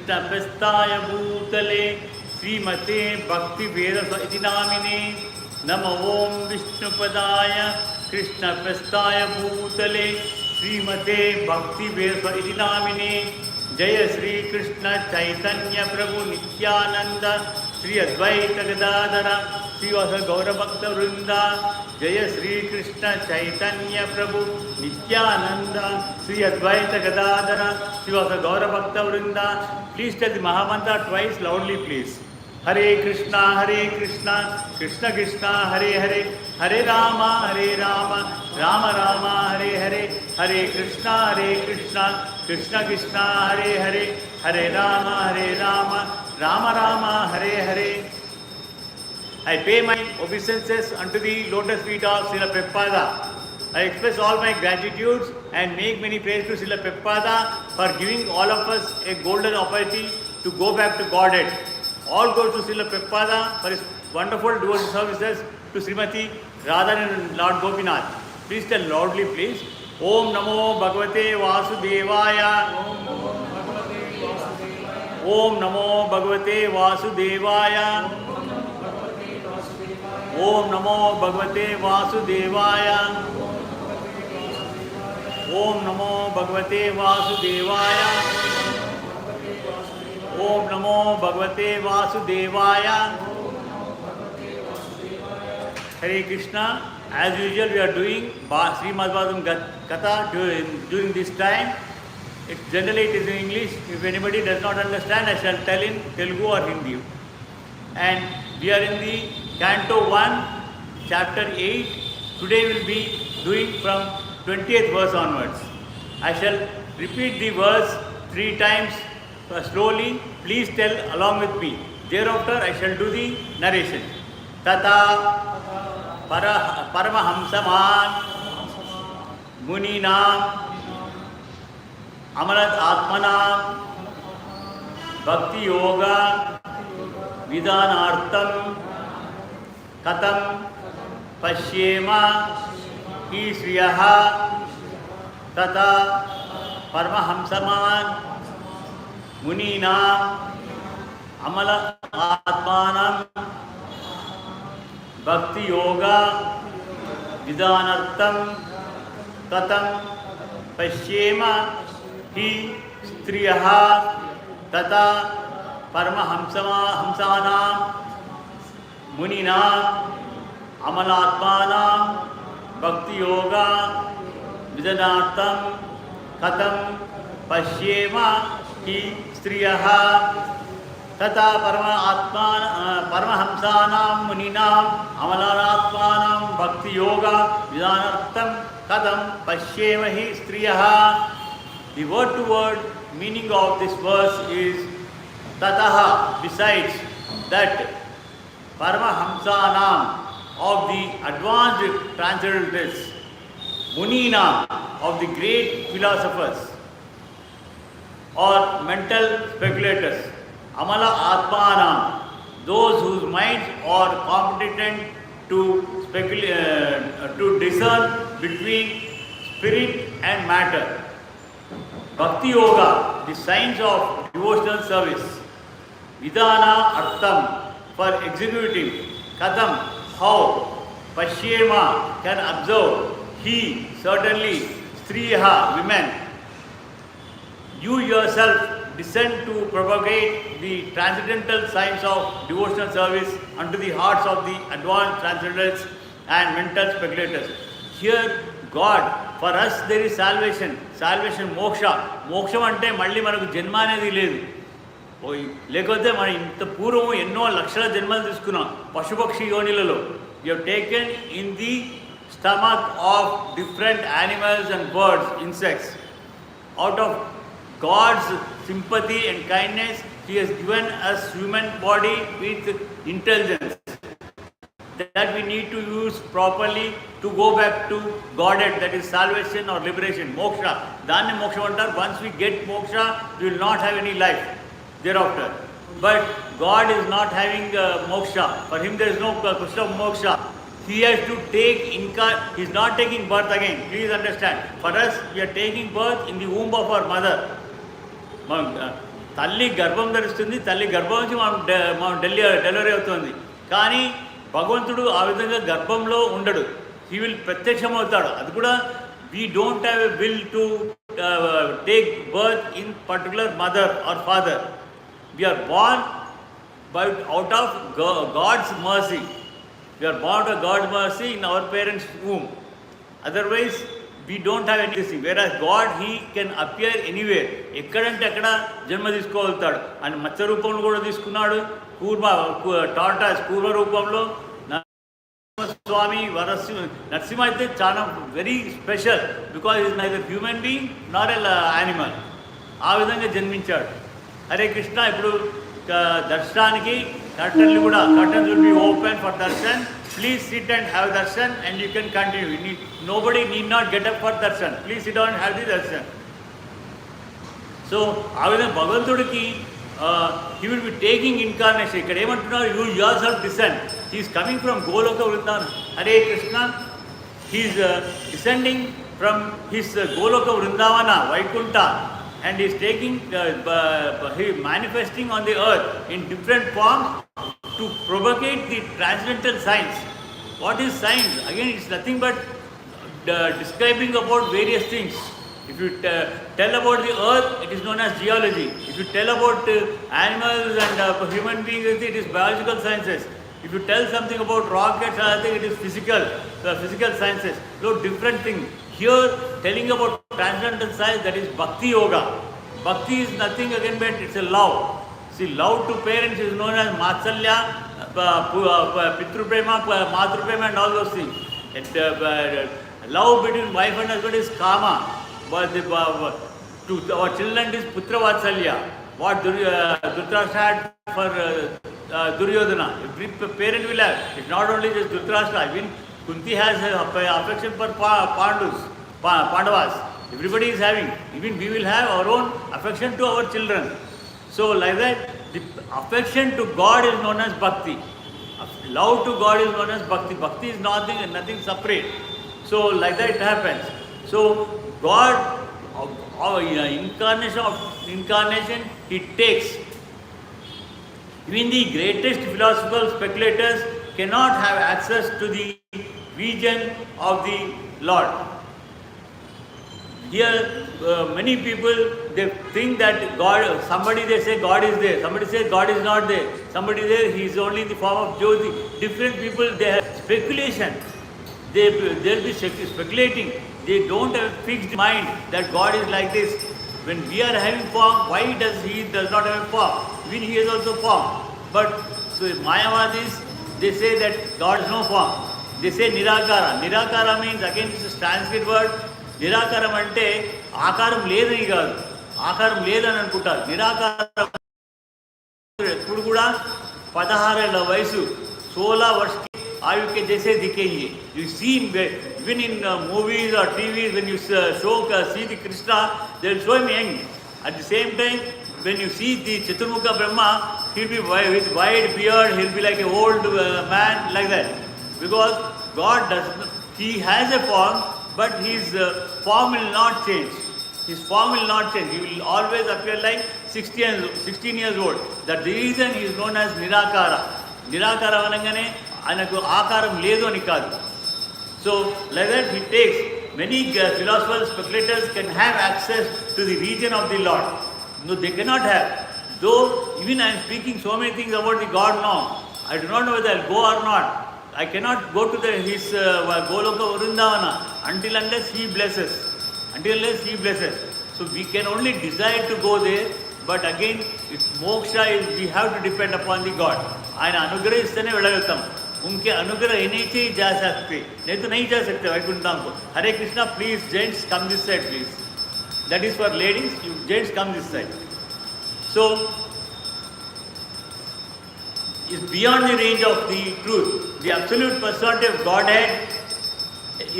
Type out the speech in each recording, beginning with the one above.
Krishna Pestaya Bhutale Srimate Bhakti Veda Iti Namine Namo Om Vishnu Padaya Krishna Pestaya Bhutale Srimate Bhakti Veda Iti Namine Jaya Sri Krishna Chaitanya Prabhu Nityananda Sri Advaita Gadadhara Sri Vasa Gaura Bhakta Vrinda Jaya Sri Krishna Chaitanya Prabhu Nityananda Sri Advaita Gadadhara Sri Vasa Gaura Bhakta Vrinda. Please tell the Mahamantra twice loudly, please. Hare Krishna, Krishna Krishna, Hare Hare, Hare Rama, Rama Rama, Hare Hare, Hare Krishna, Krishna Krishna, Hare Hare, Hare Rama, Rama Rama, Hare Hare. I pay my obeisances unto the lotus feet of Srila Prabhupada. I express all my gratitudes and make many praises to Srila Prabhupada for giving all of us a golden opportunity to go back to Godhead. All goes to Srila Prabhupada for his wonderful devotional services to Srimati Radha and Lord Gopinath. Please tell loudly, please. Om Namo Bhagavate Vasudevaya. Om Namo Bhagavate Vasudevaya. Om Namo Bhagavate Vasudevaya. Om Namo Bhagavate Vasudevaya. Om Namo Bhagavate Vasudevaya. Hare Krishna. As usual, we are doing Srimad Bhagavath Katha during this time. Generally it is in English. If anybody does not understand, I shall tell in Telugu or Hindi. And we are in the Canto 1, chapter 8. Today we will be doing from 20th verse onwards. I shall repeat the verse 3 times slowly. Please tell along with me. Thereafter I shall do the narration. Tata Paramahamsaman Muninam Amalat Atmanam Bhakti Yoga Vidhanartham Katam Pashyema Hi Sriyaha Tata Paramahamsaman Muninam Amala Atmanam Bhakti Yoga Vidhanartham Katam Pashyema Hi Striyaha Tata Paramahamsanam Muninam Amalatmanam Bhakti Yoga Vidhanartham Katam Pashyema Hi Striyaha Tata Paramahamsanam Muninam Amalatmanam Bhakti Yoga Vidhanartham Katam Pashyema Hi Striyaha. The word to word meaning of this verse is Tataha, besides that Paramahamsanam of the advanced transcendentalists, Munina of the great philosophers or mental speculators, Amala Atmanam, those whose minds are competent to discern between spirit and matter. Bhakti Yoga, the science of devotional service. Vidhana Artham, for executing. Katham, how. Pashyema, can observe. He, certainly. Striyaha, women. You yourself descend to propagate the transcendental science of devotional service unto the hearts of the advanced transcendentalists and mental speculators. Here, God, for us there is salvation, moksha. Moksham ante malli manaku janma anedi ledu. లేకపోతే మనం ఇంత పూర్వం ఎన్నో లక్షల జన్మలు తీసుకున్నాం పశుపక్షి యోనిలలో. We have taken in the stomach of different animals and birds, insects. Out of God's sympathy and kindness, He has given us human body with intelligence that we need to use properly to go back to Godhead, that is salvation or liberation, moksha. Danne moksha antaru. Once we get moksha, we will not have any life thereafter. But God is not having moksha. For Him there is no question of moksha. He has to take He is not taking birth again. Please understand. For us, we are taking birth in the womb of our mother. తల్లి గర్భం ధరిస్తుంది, తల్లి గర్భం నుంచి మనం delivery అవుతుంది. కానీ భగవంతుడు ఆ విధంగా గర్భంలో ఉండడు, హీ విల్ ప్రత్యక్షమవుతాడు. అది కూడా we don't have a will to take birth in particular mother or father. We are born out of God's mercy. We are born out of God's mercy in our parents' womb. Otherwise, we don't have anything. Whereas God, He can appear anywhere. ఎక్కడంటే అక్కడ జన్మ తీసుకోగలుగుతాడు. ఆయన మత్స్య రూపంలో కూడా తీసుకున్నాడు, టార్టాస్ కూర్మ రూపంలో. స్వామి నరసింహ అయితే చాలా very special, because is neither human being Nar a animal. ఆ విధంగా జన్మించాడు. హరే కృష్ణ. ఇప్పుడు దర్శనానికి curtains will be open for darshan. Please sit and have darshan and you can continue. Nobody need not get up for darshan. Please sit down and have the darshan. So ఆ విధంగా భగవంతుడికి he will be taking incarnation. ఇక్కడ ఏమంటున్నారు, you yourself descend. He's coming from Goloka Vrindavan. Hare Krishna. He's descending from his Goloka Vrindavana Vaikuntha. And he is taking, he manifesting on the earth in different forms to propagate the transcendental science. What is science? Again, it's nothing but describing about various things. If you tell about the earth, it is known as geology. If you tell about animals and human beings, it is biological sciences. If you tell something about rockets, I think it is physical sciences. So different things. Here, telling about transcendental science, that is bhakti yoga. Bhakti is nothing again but it's a love. See, love to parents is known as matsalya, pitruprema, matruprema and all those things. Love between wife and husband is kama. But to our children is putra vatsalya. What Dhritarashtra had for Duryodhana. Every parent will have. It's not only just Dhritarashtra. I mean, Kunti has affection for Pandavas. Everybody is having. Even we will have our own affection to our children. So like that, the affection to God is known as bhakti. Love to God is known as bhakti. Bhakti is nothing separate. So like that it happens. So God, incarnation, He takes. Even the greatest philosophical speculators cannot have access to the region of the Lord. Here, many people, they think that God, somebody they say God is there, somebody says God is not there, somebody there, He is only in the form of Jyoti. Different people, they have speculation. They'll be speculating. They don't have a fixed mind that God is like this. When we are having form, why He does not have a form? Even He has also form. But so Mayavadis, they say that God has no form. They say Nirakara. Nirakara means, again it's a Sanskrit word. నిరాకారం అంటే ఆకారం లేదని కాదు, ఆకారం లేదని అనుకుంటారు. నిరాకారం ఇప్పుడు కూడా 16 ఏళ్ల వయసు 16 वर्ष की आयु के जैसे दिखेंगे. You see even in movies or TVs, when you see the Krishna, they will show him young. At the same time, when you see the Chaturmukha Brahma, he will be with wide beard, he will be like an old man, like that. Because God He has a form, but His form will not change. His form will not change. He will always appear like 16 years old. That's the reason He is known as Nirakara. Nirakara anangane anaku akaram ledu ani kaadu. So like that He takes. Many philosophers, speculators can have access to the region of the Lord. No, they cannot have. Though even I am speaking so many things about the God now, I do not know whether I will go or not. I cannot go to His Goloka Vrindavana until unless He blesses. So we can only desire to go there, but again, moksha is, we have to depend upon the God. ఆయన అనుగ్రహిస్తేనే వెళ్ళగలుగుతాం. उनके अनुग्रह नहीं से ही जा सकते, नहीं तो नहीं जा सकते वैकुंठम को. Hare Krishna. Please gents come this side please. That is for ladies. You gents come this side. So is beyond the range of the truth. The absolute personality of Godhead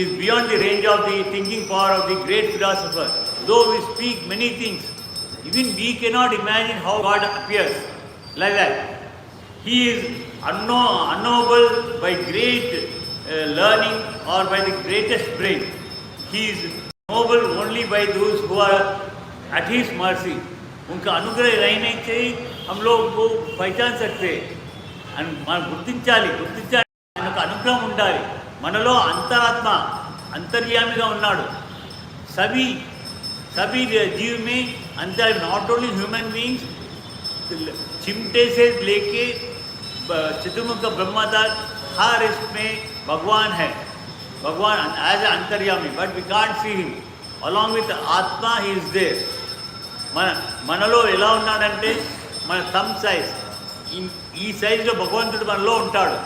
is beyond the range of the thinking power of the great philosopher. Though we speak many things, even we cannot imagine how God appears like that. He is unknowable by great learning or by the greatest brain. He is knowable only by those who are at His mercy. उनका अनुग्रह रहने से ही हम लोग को पहचान सकते అని మనం గుర్తించాలి ఆయన యొక్క అనుగ్రహం ఉండాలి మనలో अंतरात्मा अंतर्यामीగా ఉన్నాడు सभी जीव में अंतर नॉट ओनली ह्यूमन बीइंग्स चिमटे से लेके चतुर्मुख ब्रह्मा तक हर इसमें भगवान है भगवान एज ए अंतर्यामी but we can't see him along with आत्मा ही इज देयर మనలో ఎలా ఉన్నాడంటే మన థమ్ సైజ్ ఈ సైజ్లో భగవంతుడు మనలో ఉంటాడు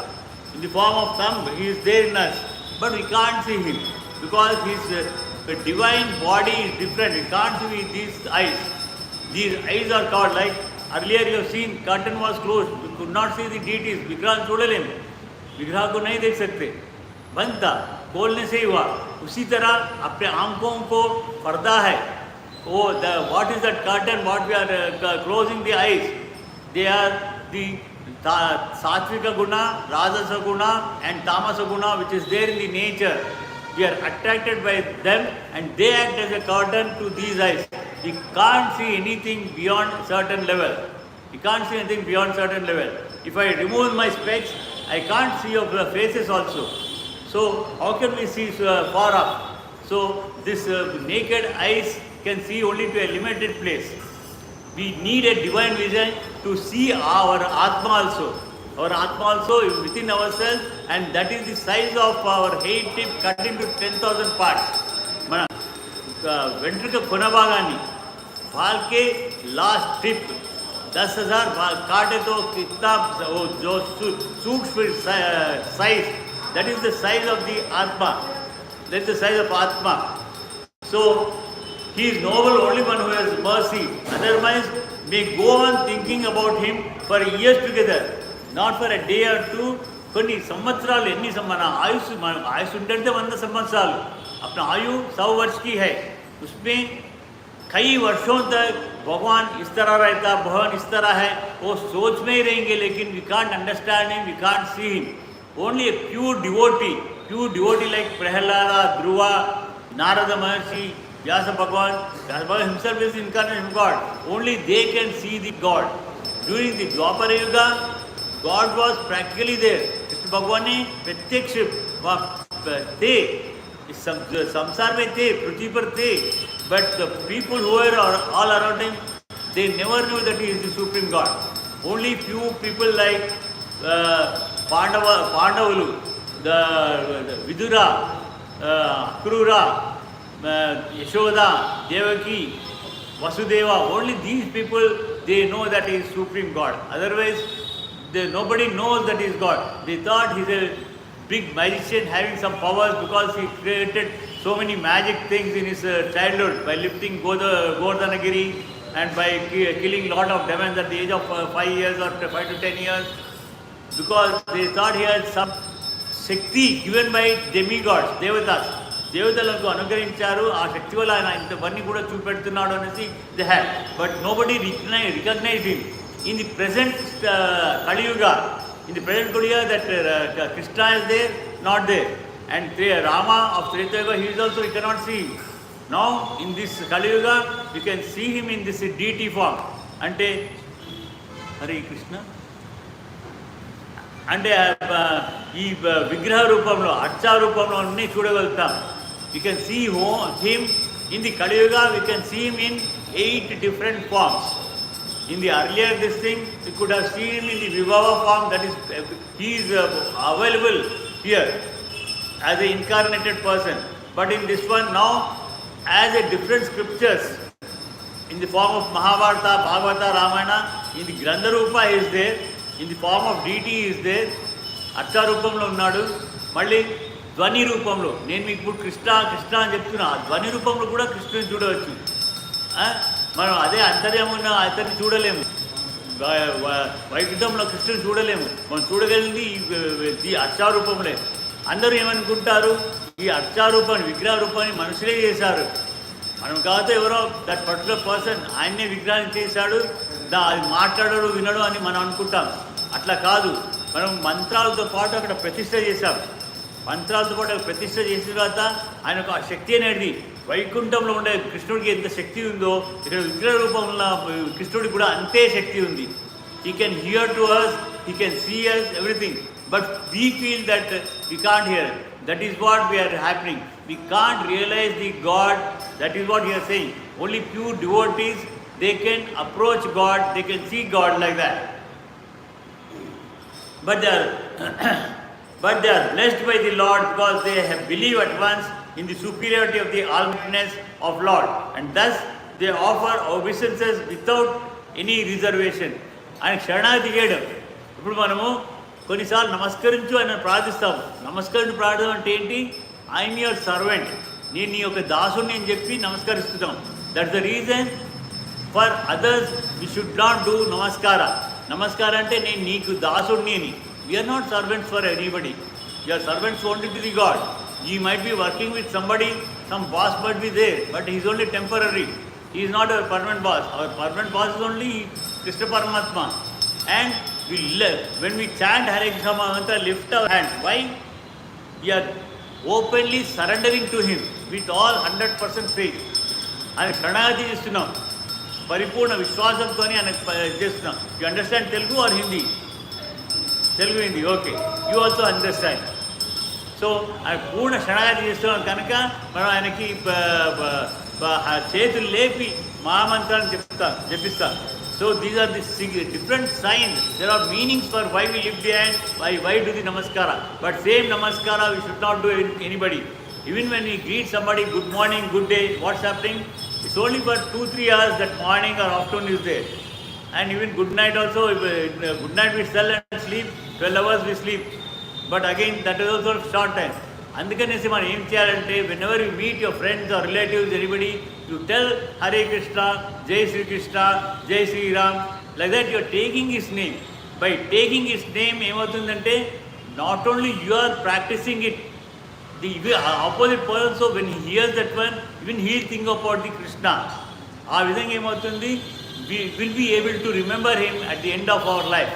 in the form of thumb he is there in us but we can't see him because his divine body is different. We can't see with these eyes. These eyes are called like earlier you have seen curtain was closed. We could not see the deities. विग्रह चूड़लेम विग्रह को नहीं देख सकते बंद था बोलने से ही हुआ उसी तरह अपने आंखों को पर्दा है वो what is that curtain what we are closing the eyes they are the satvika guna rajasa guna and tamasa guna which is there in the nature. We are attracted by them and they act as a curtain to these eyes. We can't see anything beyond certain level. We can't see anything beyond certain level. If I remove my specs, I can't see your faces also. So how can we see far up? So this naked eyes can see only to a limited place. We need a divine vision to see our Atma also. Our Atma also is within ourselves and that is the size of our hair tip cut into 10,000 parts. మన వెంట్రుక కొన భాగాన్ని बाल के last tip 10,000 बाल काटे तो कितना जो सूक्ष्म size that is the size of the Atma. That is the size of Atma. So he is noble only one who has mercy. Otherwise may go on thinking about him for years together. Not for a day or two. కొన్ని సంవత్సరాలు ఎన్ని మన आयुष उनते 100 संवत्सराल अपना आयु 100 वर्ष की है उसमें कई वर्षों तक भगवान इस तरह रहता भगवान इस तरह है वो सोच में ही रहेंगे लेकिन we can't understand him we can't see him only a pure devotee like Prahlad Dhruva Narad Maharshi Vyasa भगवान himself is the incarnation of God. Only they can see the God. During the Dwapara Yuga God was practically there. Krishna भगवान ने प्रत्यक्ष थे संसार में थे पृथ्वी पर थे but the people who were all around him they never knew that he is the supreme God. Only few people like Pandavalu, the Vidura, Akrura, Yashoda, Devaki, Vasudeva, only these people they know that he is supreme God. Otherwise nobody knows that he is God. They thought he is a big magician having some powers because he created so many magic things in his childhood by lifting Gordhanagiri and by killing lot of demons at the age of 5 years or 5 to 10 years because they thought he had some Shakti given by demigods, devatas. దేవతలకు అనుగ్రహించారు ఆ శక్తి వల్ల ఆయన ఇంతవన్నీ కూడా చూపెడుతున్నాడు అనేసి they had but nobody recognise him in the present Kali Yuga, in the present Kali Yuga that Krishna is there, not there. And Rama of Treta Yuga, he is also, we cannot see him. Now in this Kali Yuga, we can see him in this deity form. Ante Hare Krishna. అంటే ఈ విగ్రహ రూపంలో అర్చా రూపంలో అన్నీ చూడగలుగుతాం. We can see him in the Kali Yuga, we can see him in 8 different forms. In the earlier this thing, we could have seen him in the Vibhava form, that is, he is available here as an incarnated person. But in this one now, as a different scriptures, in the form of Mahabharata, Bhagavata, Ramayana, in the Grandha Rupa he is there, in the form of deity he is there, Archa Rupamlo unnadu, malli Dvani Rupamlo, nenu meeku Krishna అని చెప్తున్నా, Dvani Rupamlo కూడా కృష్ణుని చూడవచ్చు. మనం అదే అంతర్యామున్న అతన్ని చూడలేము, వైకుంఠంలో కృష్ణుని చూడలేము, మనం చూడగలిగింది ఈ అర్చారూపంలో. అందరూ ఏమనుకుంటారు, ఈ అర్చారూపాన్ని విగ్రహ రూపాన్ని మనుషులే చేశారు, మనం కాకపోతే ఎవరో దట్ పర్టికులర్ పర్సన్ ఆయన్నే విగ్రహాన్ని చేశాడు, అది మాట్లాడడు వినడు అని మనం అనుకుంటాం. అట్లా కాదు, మనం మంత్రాలతో పాటు అక్కడ ప్రతిష్ట చేశాం. మంత్రాలతో పాటు ప్రతిష్ట చేసిన తర్వాత ఆయన ఒక శక్తి అనేది వైకుంఠంలో ఉండే కృష్ణుడికి ఎంత శక్తి ఉందో ఇక్కడ విగ్రహ రూపంలో కృష్ణుడికి కూడా అంతే శక్తి ఉంది. He can hear to us, he can see us, everything. But we feel that we can't hear him. That is what we are happening. We can't realize the God. That is what he is saying. Only pure devotees, they can approach God, they can see God like that. But they are blessed by the Lord because they have believed at once in the superiority of the almightiness of Lord, and thus they offer obeisances without any reservation. ఆయన శరణాగతి చేయడం. ఇప్పుడు మనము కొన్నిసార్లు నమస్కరించు ఆయన ప్రార్థిస్తాము. నమస్కరించి ప్రార్థన అంటే ఏంటి? ఐఎమ్ యువర్ సర్వెంట్, నేను నీ యొక్క దాసుని అని చెప్పి నమస్కరిస్తున్నాం. That's the reason for others we should not do namaskara. నమస్కారం అంటే నేను నీకు దాసుడిని అని. We are not servants for anybody, we are servants only to the God. He might be working with somebody, some boss might be there, but he is only temporary. He is not our permanent boss. Our permanent boss is only Krishna Paramatma. And we when we chant Hare Krishna Mantra, lift our hands. Why? We are openly surrendering to him with all 100% faith. ఆయన శరణాగతి చేస్తున్నాం, పరిపూర్ణ విశ్వాసంతో ఆయన చేస్తున్నాం. You understand Telugu or Hindi? Telugu, Hindi, okay. You also understand. So ఆయన పూర్ణ శరణాగతి చేస్తున్నాం కనుక మనం ఆయనకి చేతులు లేపి మహామంత్రాన్ని చెప్పిస్తాం. So these are the different signs. There are meanings for why we lift the hand, why do the namaskara. But same namaskara we should not do anybody. Even when we greet somebody, good morning, good day, what's happening? It's only for 2-3 hours that morning or afternoon is there. And even good night also, good night we tell and sleep, 12 hours we sleep. But again, that is also short time. అందుకనేసి మనం ఏం చేయాలంటే, whenever you meet your friends or relatives, anybody, you tell Hare Krishna, Jai Sri Krishna, Jai Sri Ram, like that you are taking his name. By taking his name, ఏమవుతుందంటే, not only you are practicing it, the opposite person also when he hears that one, even he will think about the Krishna. ఆ విధంగా ఏమవుతుంది, we will be able to remember him at the end of our life.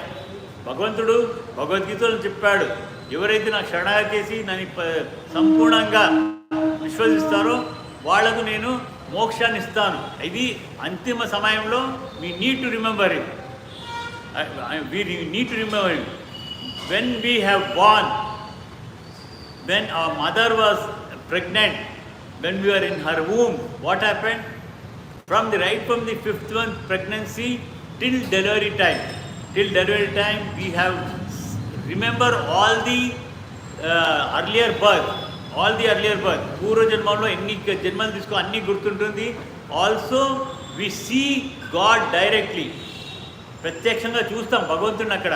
భగవంతుడు భగవద్గీతలో చెప్పాడు, ఎవరైతే నాకు శరణాగతి చేసి నన్ను సంపూర్ణంగా విశ్వసిస్తారో వాళ్లకు నేను మోక్షాన్ని ఇస్తాను. ఇది అంతిమ సమయంలో we need to remember him. We need to remember him. When we have born, when our mother was pregnant, when we were in her womb, what happened? From the 5th month pregnancy till delivery time, we have remember all the earlier birth. పూర్వ జన్మలో ఎన్ని జన్మలు తీసుకో అన్నీ గుర్తుంటుంది. Also we see God directly, ప్రత్యక్షంగా చూస్తాం భగవంతుడిని. అక్కడ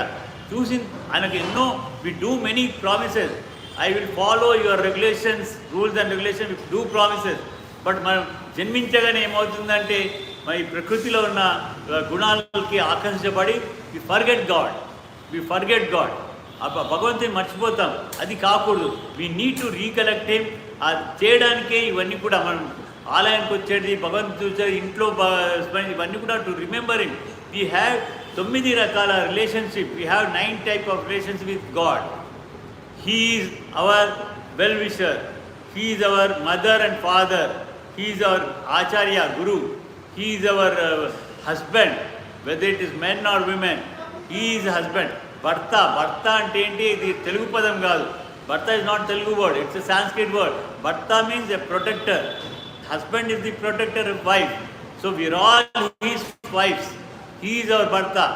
చూసి ఆయనకు ఎన్నో we do many promises. I will follow your regulations, rules and regulations, we do promises. But మనం జన్మించగానే ఏమవుతుందంటే, మన ఈ ప్రకృతిలో ఉన్న గుణాలకి ఆకర్షించబడి we forget God. భగవంతుని మర్చిపోతాం. అది కాకూడదు. we need to recollect him. అది చేయడానికే ఇవన్నీ కూడా మనం ఆలయానికి వచ్చేది, భగవంతుడు ఇంట్లో ఇవన్నీ కూడా to remember him. we have 9 రకాల relationship. we have 9 type of relations with God. He is our well-wisher. He is our mother and father. He is our acharya, guru. He is our husband, whether it is men or women. He is husband. Bharta అంటే ఏంటి? ఇది తెలుగు పదం కాదు. Bharta is not Telugu word. It's a Sanskrit word. Bharta means a protector. Husband is the protector of wife. So we are all his wives. He is our Bharta.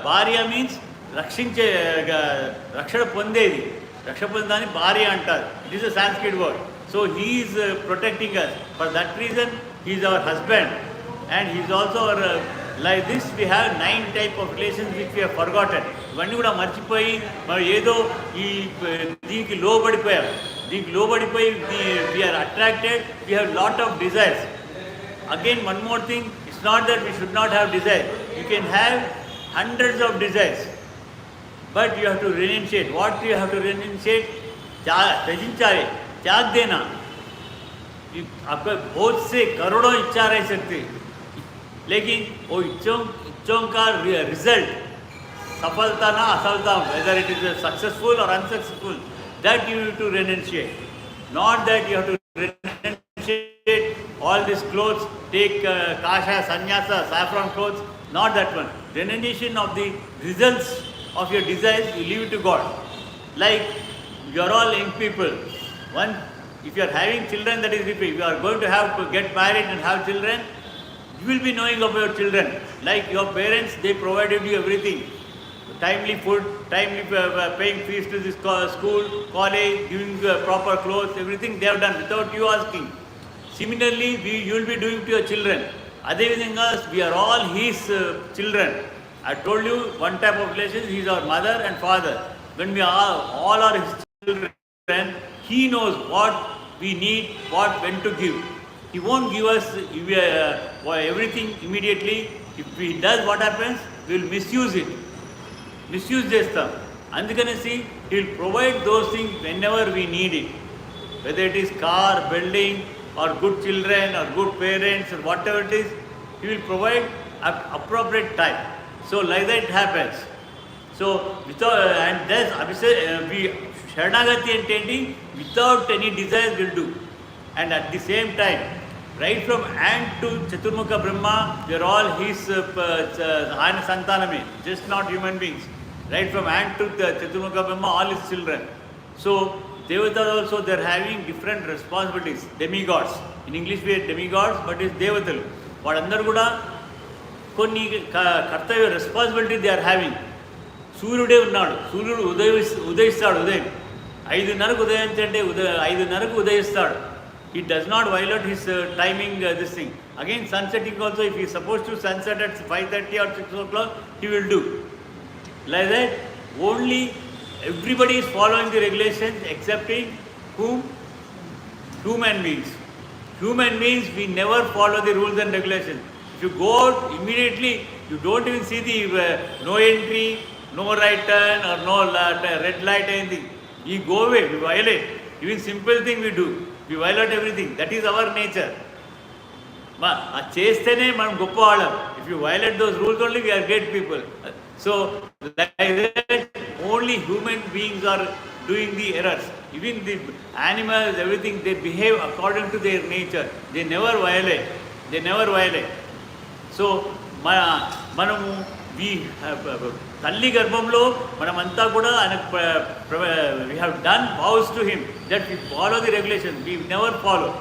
Bharya means రక్షణ పొందేది. రక్షణ పొందాన్ని భార్య అంటారు. It is a Sanskrit word. So he is protecting us. For that reason he is our husband and he is also our. Like this we have 9 type of relations which we have forgotten. ఇవన్నీ కూడా మర్చిపోయి మనం ఏదో దీనికి లోబడిపోయి we are attracted. We have lot of desires. Again one more thing, it's not that we should not have desire. You can have hundreds of desires, but you have to renunciate. What you have to renunciate? त्यजिंचाले, त्याग देना. आपको बहुत से करोड़ों इच्छा रह सकती, लेकिन वो इच्छों का रिजल्ट, सफलता ना असफलता, whether it is successful or unsuccessful, that you have to renunciate. Not that you have to renunciate renunciate all these clothes, take kasha, sannyasa, saffron clothes, not that one. Renunciation of the results of your desires, you leave it to God. Like you are all young people. One, if you are having children, that is different. If you are going to have to get married and have children, you will be knowing of your children. Like your parents, they provided you everything. Timely food, timely paying fees to this school, college, giving proper clothes, everything they have done without you asking. Similarly, you will be doing to your children. Adevidanga, we are all his children. I told you one type of relation, he is our mother and father. When we all are his children, he knows what we need, when to give. He won't give us everything immediately. If he does, what happens? We will misuse it. Misuse చేస్తాం. అందుకనేసి he will provide those things whenever we need it. Whether it is car, building, or good children, or good parents, or whatever it is, he will provide at appropriate time. So like that it happens. So without and that's we Sharanagati ante without any desire will do. And at the same time, right from ant to Chaturmukha Brahma, we are all his Santaname, just not human beings. Right from ant to Chaturmukha Brahma, all his children. So Devatas also, they are having different responsibilities. Demigods. In English we are demigods, but it's Devatalu. Vadandaru kuda కొన్ని కర్తవ్య responsibility they are having. సూర్యుడే ఉన్నాడు, సూర్యుడు ఉదయిస్తాడు ఉదయం 5:30కు ఉదయించంటే 5:30కు ఉదయిస్తాడు. He does not violate his timing, this thing. Again, sunsetting also, if he is supposed to sunset at 5:30 or 6 o'clock, he will do. Like that, only everybody is following the regulations excepting whom? Human beings. Human beings, we never follow the rules and regulations. If you go out immediately, you don't even see the no entry, no right turn, or no red light, anything. You go away, we violate. Even simple thing we do. We violate everything. That is our nature. చేస్తేనే మనం గొప్పవాళ్ళం. If you violate those rules only, we are great people. So like that, only human beings are doing the errors. Even the animals, everything, they behave according to their nature. They never violate. They never violate. So మనము తల్లి గర్భంలో మనమంతా కూడా we have done vows to him that we follow the regulations. We never follow.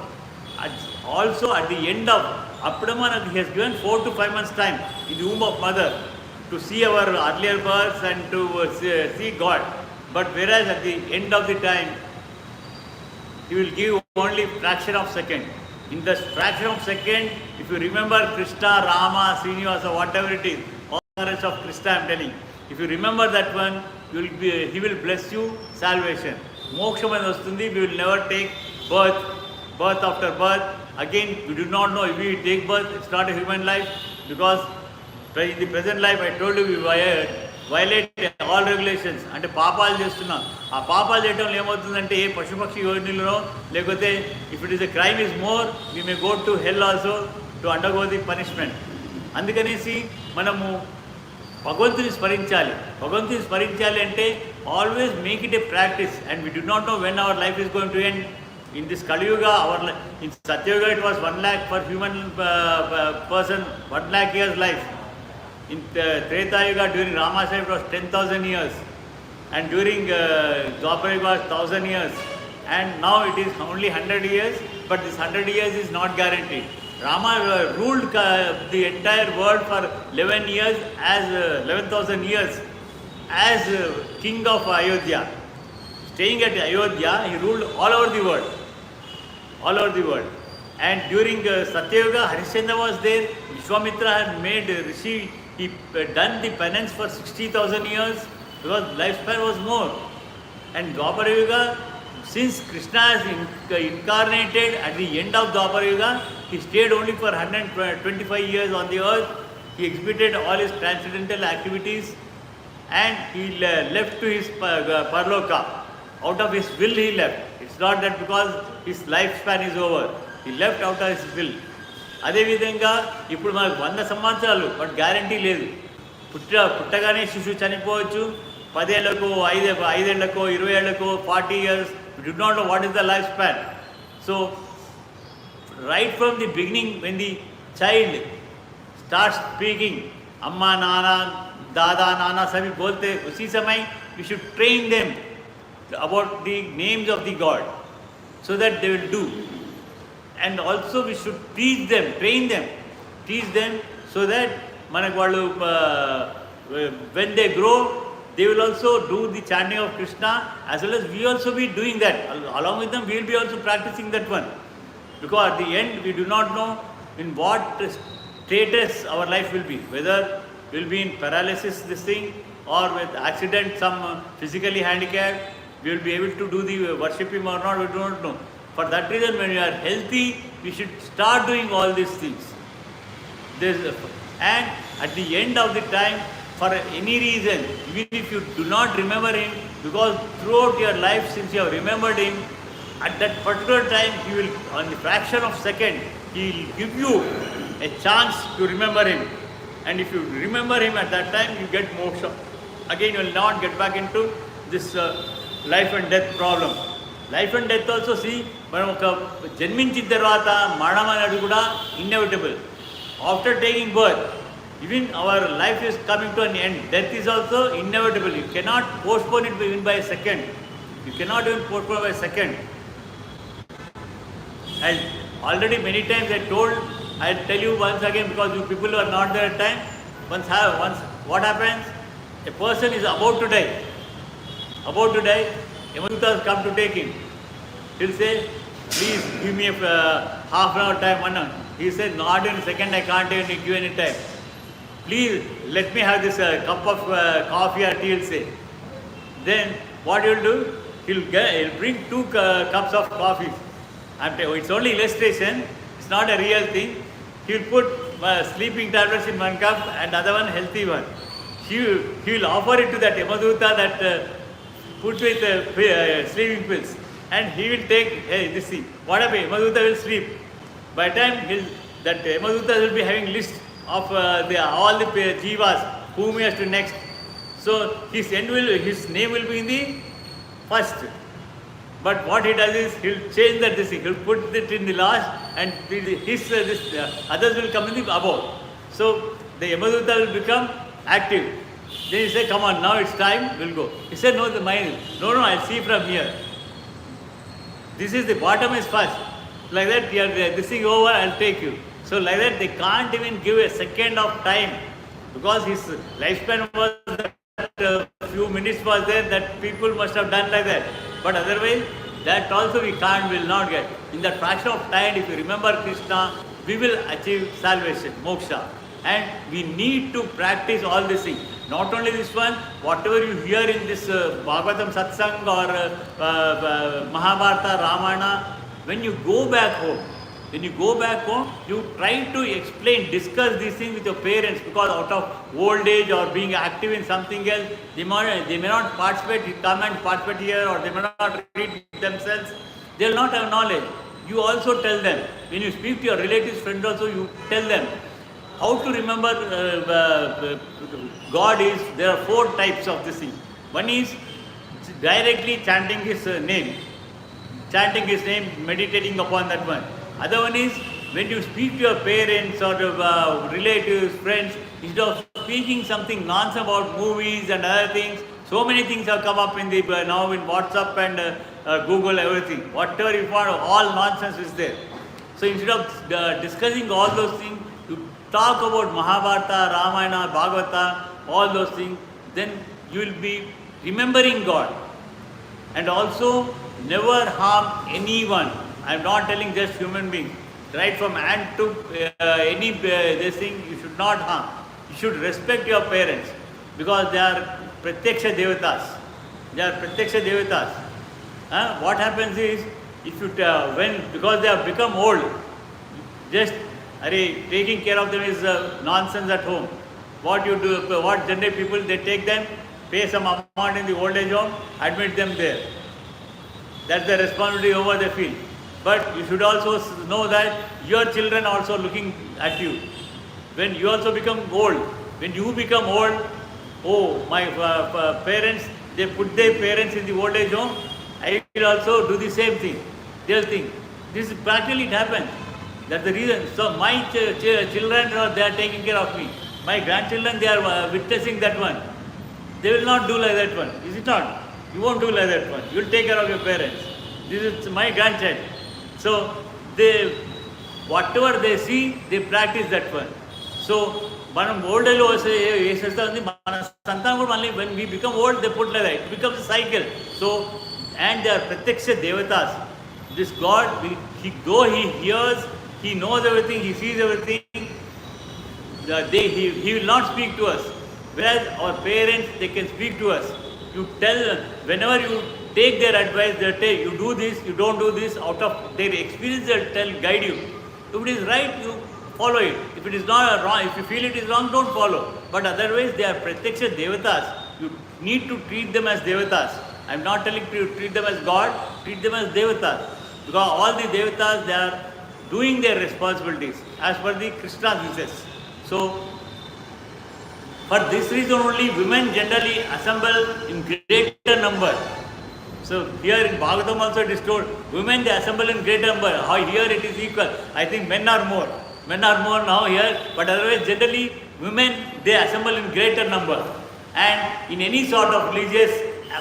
Also at the end of Appadamana, he has given 4 to 5 months time in the womb of mother to see our earlier births and to see God. But whereas at the end of the time, he will give only fraction of second. In the fraction of second, if you remember Krishna, Rama, Srinivasa, whatever it is, all the rest of Krishna I am telling, if you remember that one, he will bless you salvation. Moksha mane vastundi, we will never take birth after birth. Again, we do not know if we take birth, it's not a human life, because in the present life, I told you, we violate all regulations. అంటే పాపాలు చేస్తున్నాం. ఆ పాపాలు చేయడంలో ఏమవుతుందంటే ఏ పశుపక్షి యోనిలో లేకపోతే if it is a crime is more, we may go to hell also to undergo the punishment. అందుకనేసి మనము భగవంతుని స్మరించాలి. భగవంతుని స్మరించాలి అంటే always make it a practice. And we do not know when our life is going to end. In this Kali Yuga, in Satyuga it was 1 lakh for human person, 1 lakh years life. In Treta Yuga, during Rama's life, it was 10,000 years. And during Dwapara Yuga, 1,000 years. And now it is only 100 years, but this 100 years is not guaranteed. Rama ruled the entire world for 11 years, as 11,000 years, as king of Ayodhya. Staying at Ayodhya, he ruled all over the world. All over the world. And during Satyuga, Harishchandra was there. Vishwamitra had made Rishi. He done the penance for 60,000 years because lifespan was more. And Dwapara Yuga, since Krishna is incarnated at the end of Dwapara Yuga, he stayed only for 125 years on the earth. He exhibited all his transcendental activities and he left to his Parloka. Out of his will he left. It's not that because his lifespan is over. He left out of his will. అదేవిధంగా ఇప్పుడు మనకు 100 సంవత్సరాలు, but guarantee లేదు. పుట్టగానే శిశువు చనిపోవచ్చు. 10 ఏళ్లకో 5 ఏళ్లకో 20 ఏళ్లకో 40 years. We do not know what is the lifespan. So right from the beginning, when the child starts speaking, Amma, Nana, Dada, Nana, sabhi bolte, usi samay we should train them about the names of the God, so that they will do. And also we should teach them, train them, teach them, so that when they grow, they will also do the chanting of Krishna, as well as we also be doing that. Along with them, we will be also practicing that one. Because at the end, we do not know in what status our life will be. Whether we will be in paralysis, this thing, or with accident, some physically handicapped, we will be able to do the worship Him or not, we do not know. For that reason, when we are healthy, we should start doing all these things. And at the end of the time, for any reason, even if you do not remember Him, because throughout your life, since you have remembered Him, at that particular time, He will, on the fraction of second, He will give you a chance to remember Him. And if you remember Him at that time, you get moksha. Again, you will not get back into this life and death problem. Life and death also, see, janminchid tarvata maranam anadu kuda inevitable. After taking birth, even our life is coming to an end. Death is also inevitable. You cannot postpone it even by a second. You cannot even postpone by a second. And already many times I told, I'll tell you once again, because you people are not there at time. Once what happens? A person is about to die. Yamadutas come to take him. He'll say, please give me a half an hour time, 1 hour. He said, not in a second, I can't even give any time. Please let me have this cup of coffee or tea, he'll say. Then what he'll do? He'll bring 2 cups of coffee. It's only illustration, it's not a real thing. He'll put sleeping tablets in 1 cup and other one healthy one. He'll offer it to that Yamaduta that put with sleeping pills. And he will take, hey, this thing. What happened? Yamaduta will sleep. By the time that Yamaduta will be having list of all the jivas whom he has to next. So his name will be in the first. But what he does is he'll change that this thing. He'll put it in the last, and others will come in the above. So the Yamaduta will become active. Then he said, come on, now it's time, we'll go. He said, no, I'll see from here. This is the bottom is first. Like that, this thing over, I'll take you. So like that, they can't even give a second of time, because his lifespan was that few minutes was there, that people must have done like that. But otherwise, that also we will not get. In that fraction of time, if you remember Krishna, we will achieve salvation, moksha. And we need to practice all these things. Not only this one, whatever you hear in this Bhagavatam Satsang or Mahabharata, Ramayana, when you go back home, you try to explain, discuss these things with your parents, because out of old age or being active in something else, they may not participate, come and participate here, or they may not read themselves. They will not have knowledge. You also tell them. When you speak to your relatives, friends also, you tell them. How to remember God is, there are 4 types of this thing. One is directly chanting His name, meditating upon that one. Other one is when you speak to your parents or relatives, friends, instead of speaking something nonsense about movies and other things, so many things have come up in the now in WhatsApp and Google, everything. Whatever you want, all nonsense is there. So instead of discussing all those things, you talk about Mahabharata, Ramayana, Bhagavata, all those things, then you will be remembering God. And also, never harm anyone. I am not telling just human beings. Right from ant to any this thing, you should not harm. You should respect your parents, because they are pratyaksha devatas. What happens is, if you because they have become old, just taking care of them is nonsense at home. What you do, what general people, they take them, pay some amount in the old age home, admit them there. That's the responsibility over the field. But you should also know that your children are also looking at you. When you also become old, oh, my parents, they put their parents in the old age home, I will also do the same thing. They'll think. This practically it happens. That's the reason. So my children, they are taking care of me. My grandchildren, they are witnessing that one. They will not do like that one. Is it not? You won't do like that one. You will take care of your parents. This is my grandchild. So they, whatever they see, they practice that one. So మనం old age వేసేస్తుంది మన సంతానం కూడా మళ్ళీ when we become old they put like that. It becomes a cycle. So and they are pratyaksha devatas. This God, though he hears, he knows everything, he sees everything, he will not speak to us. Whereas our parents, they can speak to us. You tell, whenever you take their advice, they tell you do this, you don't do this. Out of their experience, they'll guide you. If it is right, you follow it. If it is not wrong, if you feel it is wrong, don't follow. But otherwise, they are pratyaksha devatas. You need to treat them as devatas. I am not telling you to treat them as God, treat them as devatas. Because all the devatas, they are doing their responsibilities as per the Krishna's wishes. So, for this reason only, women generally assemble in greater number. So here in Bhagavatam also it is told, women they assemble in greater number. How here it is equal. I think men are more. Men are more now here, but otherwise generally women they assemble in greater number. And in any sort of religious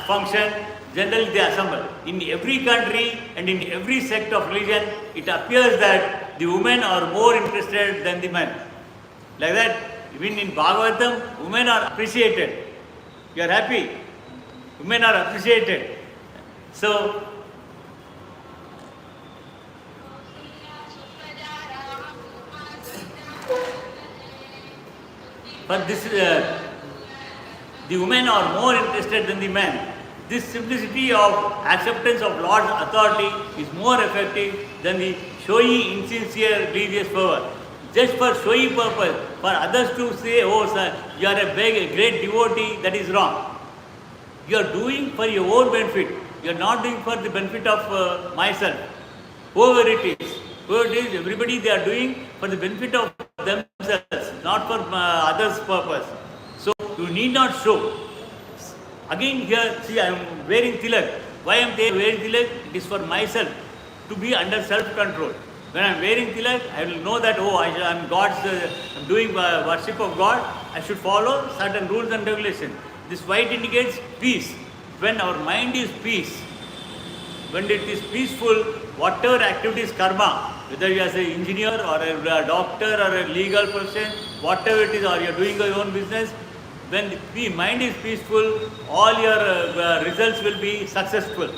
function, generally they assemble. In every country and in every sect of religion, it appears that the women are more interested than the men. Like that, even in Bhagavatam, women are appreciated. You are happy? Women are appreciated. So, but this the women are more interested than the men. This simplicity of acceptance of Lord's authority is more effective than the showy, insincere religious fervor. Just for showy purpose, for others to say, oh sir, you are a great devotee, that is wrong. You are doing for your own benefit. You are not doing for the benefit of myself. Whoever it is, everybody they are doing for the benefit of themselves, not for others' purpose. So you need not show. Again here, see, I am wearing tilak. Why I am wearing tilak? It is for myself, to be under self-control. When I am wearing tilak, I will know that, oh, I am God's, I am doing worship of God, I should follow certain rules and regulations. This white indicates peace. When our mind is peace, when it is peaceful, whatever activities, karma, whether you are an engineer or a doctor or a legal person, whatever it is, or you are doing your own business, when the mind is peaceful, all your results will be successful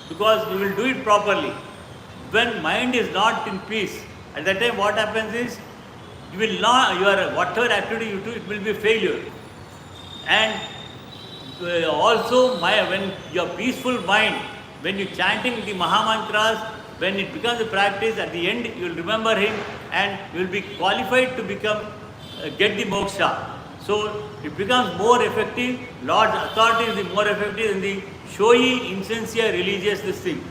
because you will do it properly. When mind is not in peace, at that time what happens is, you will not, whatever activity you do, it will be failure. And also, when your peaceful mind, when you chanting the Mahamantras, when it becomes a practice, at the end you will remember him and you will be qualified to become, get the moksha. So it becomes more effective. Lord's authority is the more effective than the showy, insincere religious this thing.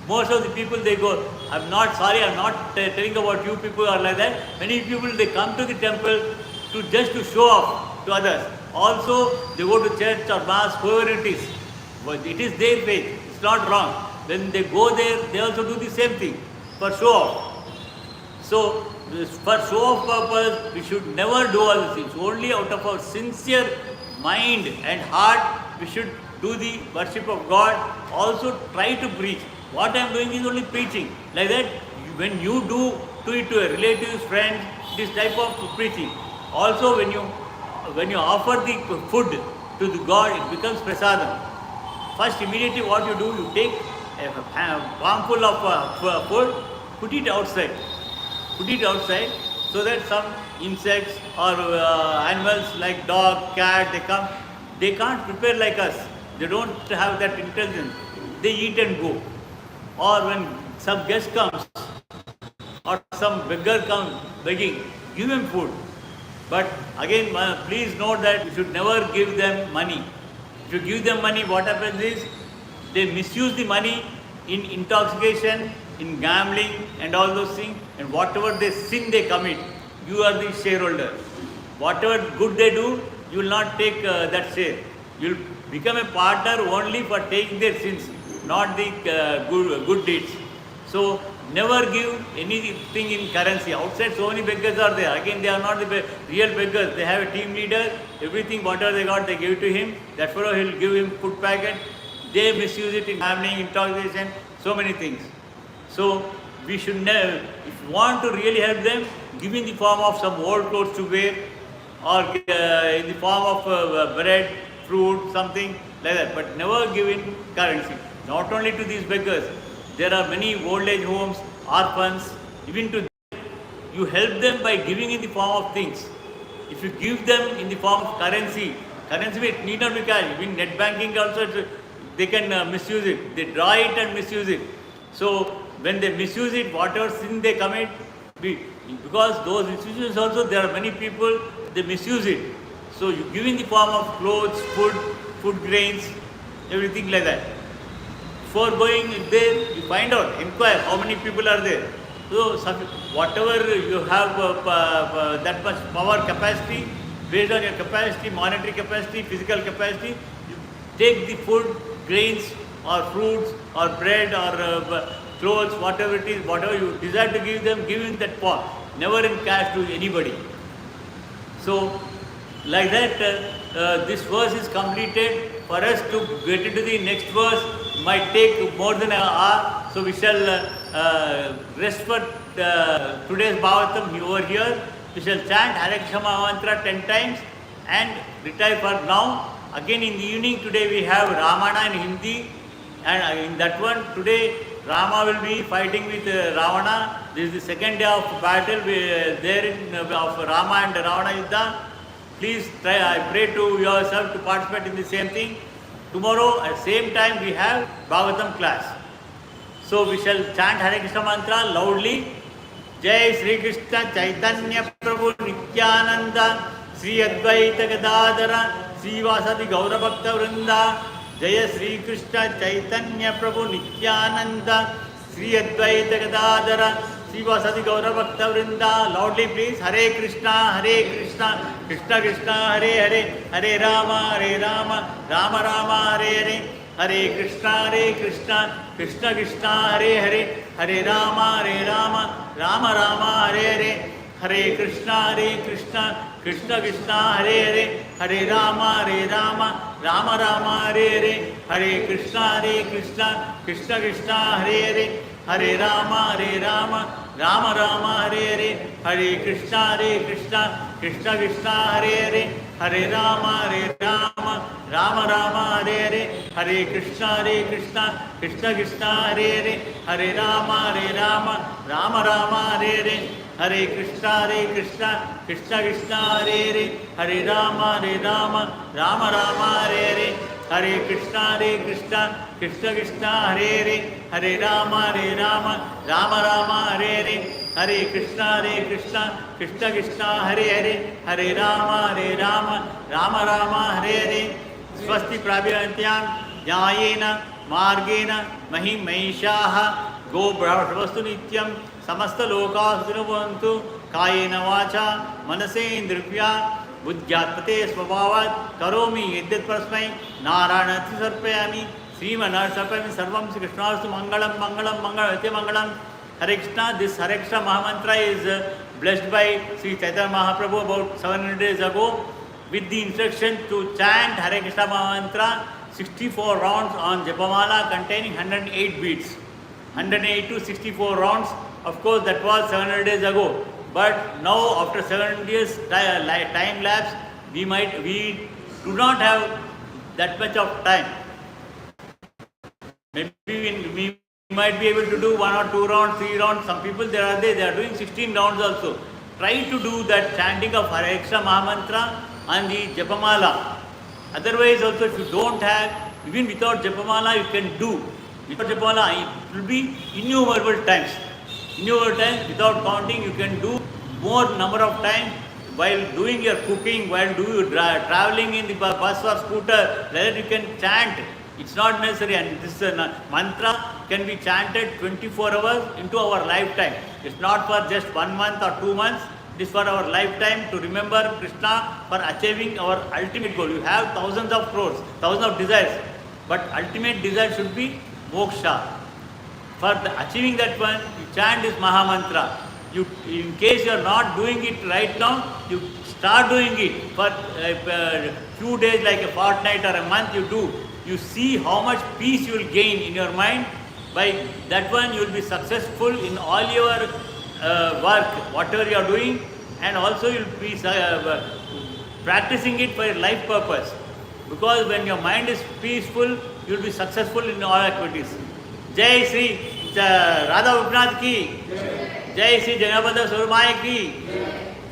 Most of the people they go, I'm not telling about you people are like that. Many people they come to the temple to just to show off to others. Also they go to church or mass, whoever it is. But it is their faith. It's not wrong. When they go there, they also do the same thing for show off. So for show off purpose, we should never do all these things. Only out of our sincere mind and heart, we should do the worship of God. Also try to preach. What I am doing is only preaching. Like that, when you do it to a relative, friend, this type of preaching. Also when you offer the food to the God, it becomes prasadam. First, immediately what you do, you take a palmful of food, put it outside. Put it outside so that some insects or animals like dog, cat, they come. They can't prepare like us. They don't have that intelligence. They eat and go. Or when some guest comes or some beggar comes begging, give him food. But again, please note that you should never give them money. If you give them money, what happens is they misuse the money in intoxication, in gambling and all those things, and whatever they sin they commit, you are the shareholder. Whatever good they do, you will not take that share. You will become a partner only for taking their sins, not the good deeds. So Never give anything in currency. Outside so many beggars are there. Again, they are not the real beggars. They have a team leader. Everything, whatever they got, they give it to him. That fellow, he will give him food packet. They misuse it in gambling, intoxication, so many things. So we should never, if you want to really help them, give in the form of some old clothes to wear, or in the form of bread, fruit, something like that. But never give in currency. Not only to these beggars, there are many old age homes, orphans, even to them. You help them by giving in the form of things. If you give them in the form of currency it need not be cash. Even net banking also, they can misuse it. They draw it and misuse it. So when they misuse it, whatever sin they commit, because those institutions also, there are many people, they misuse it. So you give in the form of clothes, food grains, everything like that. Before going there, you find out, inquire how many people are there. So whatever you have that much power capacity, based on your capacity, monetary capacity, physical capacity, you take the food, grains or fruits or bread or clothes, whatever it is, whatever you desire to give them, give in that form, never in cash to anybody. So like that, this verse is completed. For us to get into the next verse might take more than an hour, so we shall rest for today's Bhagavatam over here. We shall chant Hare Krishna mantra 10 times and retire for now. Again in the evening today we have Ramayana in Hindi, and in that one today Rama will be fighting with Ravana. This is the second day of battle there of Rama and Ravana Yuddha. Please try, I pray to yourself to participate in the same thing. Tomorrow at same time we have Bhagavatam class. So we shall chant Hare Krishna mantra loudly. Jai Sri Krishna Chaitanya Prabhu Nityananda Sri Advaita Gadadara Sri Vasadi Gaura Bhakta Vrinda. Jai Sri Krishna Chaitanya Prabhu Nityananda Sri Advaita Gadadara Sri Vasadi Gaura Bhakta Vrinda. Loudly please. Hare Krishna, Krishna Krishna, Hare Hare, Hare Rama, Rama Rama, Hare Hare. Hare Krishna, Krishna Krishna, Hare Hare, Hare Rama, Rama Rama, Hare Hare. Hare Krishna, Krishna Krishna, Hare Hare, Hare Rama, Rama Rama, Hare Hare. Hare Krishna, Krishna Krishna, Hare Hare, Hare Rama, Rama Rama, Hare Hare. Hare Krishna, Krishna Krishna, Hare Hare, Hare Rama, Rama Rama, Hare Hare. Hare Krishna, Krishna Krishna, Hare Hare, Hare Rama, Rama Rama, Hare Hare. Hare Krishna, Krishna Krishna, Hare Hare, Hare Rama, Rama Rama, Hare Hare. Hare Krishna, Krishna Krishna, Hare Hare, Hare Rama, Rama Rama, Hare Hare. Hare Krishna, Krishna Krishna, Hare Hare, Hare Rama, Rama Rama, Hare Hare. Swasti Prabhyantyam Jayena Margena Mahim Mahishaha Go Brahmavastu Nityam Samasta Loka Sunuvantu Kayena Vacha Manase Indrivya Buddhyatpate Swabhavat Karomi Yedyat Prasmai Naranati Sarpayami Srimanar Sarpayami Sarvam Sri Krishnastu Mangalam Mangalam. Hare Krishna. This Hare Krishna Mahamantra is blessed by Sri Chaitanya Mahaprabhu about 700 days ago with the instruction to chant Hare Krishna Mahamantra 64 rounds on Japamala containing 108 beats. 108 to 64 rounds. Of course, that was 700 days ago. But now, after 7 years time lapse, we do not have that much of time. Maybe we might be able to do 1 or 2 rounds, 3 rounds. Some people they are doing 16 rounds also. Try to do that chanting of Hare Krishna Mahamantra and the Japamala. Otherwise also, if you don't have, even without Japamala you can do. Without Japamala it will be innumerable times. Without counting you can do more number of times while doing your cooking, while traveling in the bus or scooter, whether you can chant. It's not necessary, and this mantra can be chanted 24 hours into our lifetime. It's not for just 1 month or 2 months. It is for our lifetime to remember Krishna for achieving our ultimate goal. You have thousands of crores, thousands of desires, but ultimate desire should be moksha. For achieving that one, you chant this Mahamantra. You, in case you are not doing it right now, you start doing it for a few days, like a fortnight or a month you do. You see how much peace you will gain in your mind. By that one you will be successful in all your work, whatever you are doing, and also you will be practicing it for your life purpose. Because when your mind is peaceful, you will be successful in all activities. Jai Sri Radha Upnath ki, Jai Sri Janabada Surmaya ki,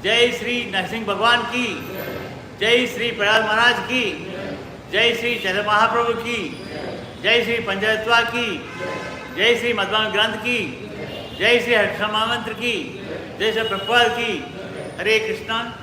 Jai Sri Narsingh Bhagwan ki, Jai Sri Prahlad Maharaj ki, Jai Sri Chaitanya Mahaprabhu ki, Jai Sri Panchayatva ki, Jai Sri Madhvami Granth ki, Jai Sri Harshama Mantra ki, Jai Sri Prabhupada ki. Hare Krishna.